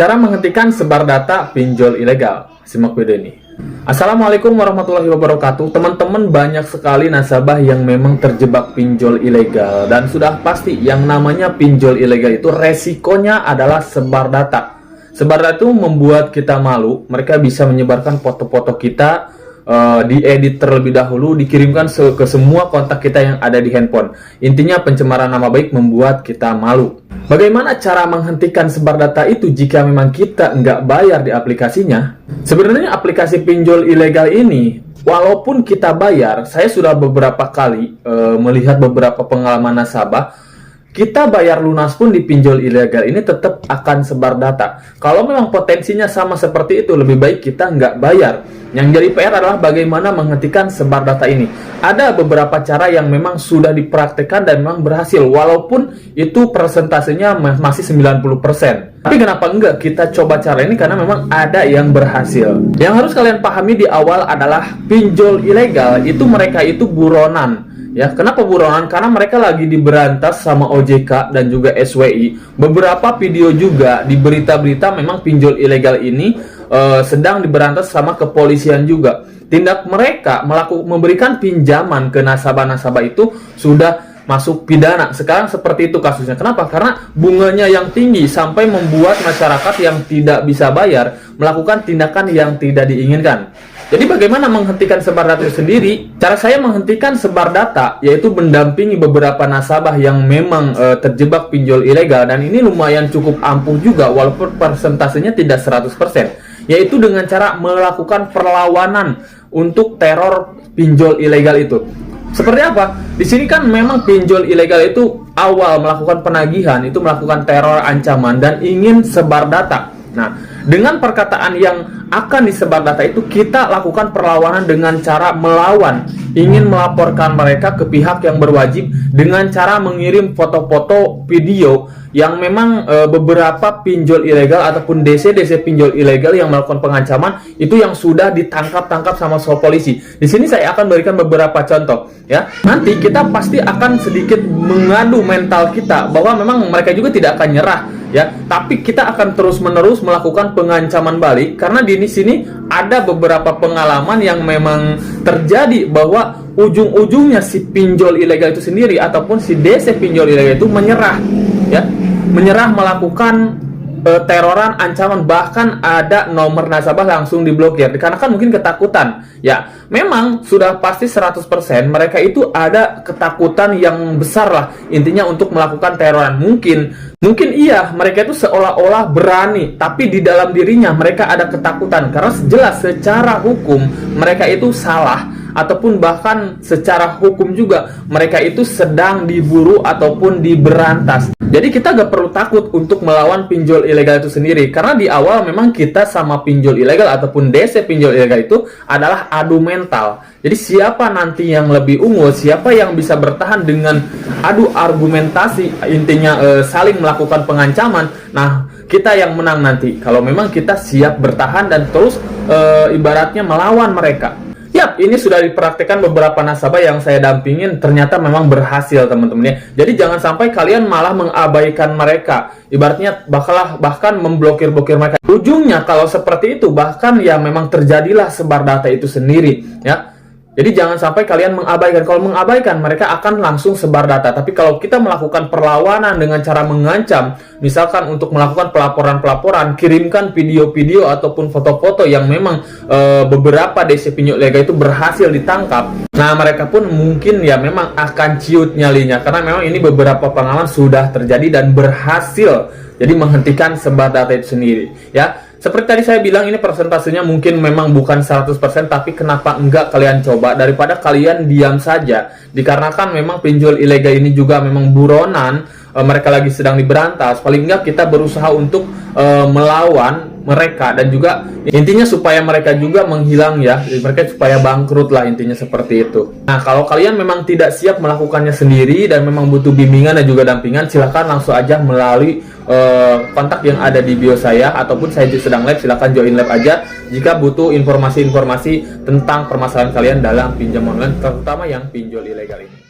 Cara menghentikan sebar data pinjol ilegal. Simak video ini. Assalamualaikum warahmatullahi wabarakatuh. Teman-teman, banyak sekali nasabah yang memang terjebak pinjol ilegal. Dan sudah pasti yang namanya pinjol ilegal itu resikonya adalah sebar data. Sebar data itu membuat kita malu. Mereka bisa menyebarkan foto-foto kita, diedit terlebih dahulu, dikirimkan ke semua kontak kita yang ada di handphone. Intinya pencemaran nama baik membuat kita malu. Bagaimana cara menghentikan sebar data itu jika memang kita nggak bayar di aplikasinya? Sebenarnya aplikasi pinjol ilegal ini, walaupun kita bayar, saya sudah beberapa kali melihat beberapa pengalaman nasabah, kita bayar lunas pun di pinjol ilegal ini tetap akan sebar data. Kalau memang potensinya sama seperti itu, lebih baik kita nggak bayar. Yang jadi PR adalah bagaimana menghentikan sebar data ini. Ada beberapa cara yang memang sudah dipraktekkan dan memang berhasil, walaupun itu persentasenya masih 90%. Tapi kenapa enggak kita coba cara ini, karena memang ada yang berhasil. Yang harus kalian pahami di awal adalah pinjol ilegal itu mereka itu buronan. Ya, kenapa buronan? Karena mereka lagi diberantas sama OJK dan juga SWI. Beberapa video juga di berita-berita memang pinjol ilegal ini sedang diberantas sama kepolisian juga. Tindak mereka memberikan pinjaman ke nasabah-nasabah itu sudah masuk pidana. Sekarang seperti itu kasusnya. Kenapa? Karena bunganya yang tinggi sampai membuat masyarakat yang tidak bisa bayar melakukan tindakan yang tidak diinginkan. Jadi bagaimana menghentikan sebar data itu sendiri? Cara saya menghentikan sebar data yaitu mendampingi beberapa nasabah yang memang terjebak pinjol ilegal, dan ini lumayan cukup ampuh juga walaupun persentasenya tidak 100%. Yaitu dengan cara melakukan perlawanan untuk teror pinjol ilegal itu. Seperti apa? Di sini kan memang pinjol ilegal itu awal melakukan penagihan itu melakukan teror, ancaman, dan ingin sebar data. Nah, dengan perkataan yang akan disebar data itu, kita lakukan perlawanan dengan cara melawan, ingin melaporkan mereka ke pihak yang berwajib dengan cara mengirim foto-foto, video yang memang beberapa pinjol ilegal ataupun DC pinjol ilegal yang melakukan pengancaman itu yang sudah ditangkap sama polisi. Di sini saya akan berikan beberapa contoh ya. Nanti kita pasti akan sedikit mengadu mental kita bahwa memang mereka juga tidak akan nyerah ya, tapi kita akan terus-menerus melakukan pengancaman balik karena di sini ada beberapa pengalaman yang memang terjadi bahwa ujung-ujungnya si pinjol ilegal itu sendiri ataupun si DC pinjol ilegal itu menyerah ya, menyerah melakukan teroran, ancaman, bahkan ada nomor nasabah langsung diblokir dikarenakan mungkin ketakutan. Ya, memang sudah pasti 100% mereka itu ada ketakutan yang besar lah intinya untuk melakukan teroran. Mungkin iya, mereka itu seolah-olah berani, tapi di dalam dirinya mereka ada ketakutan karena jelas secara hukum mereka itu salah, ataupun bahkan secara hukum juga mereka itu sedang diburu ataupun diberantas. Jadi kita gak perlu takut untuk melawan pinjol ilegal itu sendiri, karena di awal memang kita sama pinjol ilegal ataupun DC pinjol ilegal itu adalah adu mental. Jadi siapa nanti yang lebih unggul, siapa yang bisa bertahan dengan adu argumentasi, intinya saling melakukan pengancaman. Nah, kita yang menang nanti kalau memang kita siap bertahan dan terus ibaratnya melawan mereka. Yap, ini sudah dipraktikkan beberapa nasabah yang saya dampingin, ternyata memang berhasil teman-teman ya. Jadi jangan sampai kalian malah mengabaikan mereka, ibaratnya bahkan memblokir mereka. Ujungnya kalau seperti itu bahkan ya memang terjadilah sebar data itu sendiri ya. Jadi jangan sampai kalian mengabaikan. Kalau mengabaikan, mereka akan langsung sebar data. Tapi kalau kita melakukan perlawanan dengan cara mengancam, misalkan untuk melakukan pelaporan-pelaporan, kirimkan video-video ataupun foto-foto yang memang beberapa DC pinjol ilegal itu berhasil ditangkap. Nah, mereka pun mungkin ya memang akan ciut nyalinya. Karena memang ini beberapa pengalaman sudah terjadi dan berhasil. Jadi menghentikan sebar data itu sendiri ya. Seperti tadi saya bilang, ini persentasenya mungkin memang bukan 100%, tapi kenapa enggak kalian coba daripada kalian diam saja. Dikarenakan memang pinjol ilegal ini juga memang buronan, mereka lagi sedang diberantas. Paling enggak kita berusaha untuk melawan mereka, dan juga intinya supaya mereka juga menghilang ya, mereka supaya bangkrut lah, intinya seperti itu. Nah, kalau kalian memang tidak siap melakukannya sendiri dan memang butuh bimbingan dan juga dampingan, silahkan langsung aja melalui kontak yang ada di bio saya, ataupun saya sedang live, silahkan join live aja jika butuh informasi-informasi tentang permasalahan kalian dalam pinjam online, terutama yang pinjol ilegal ini.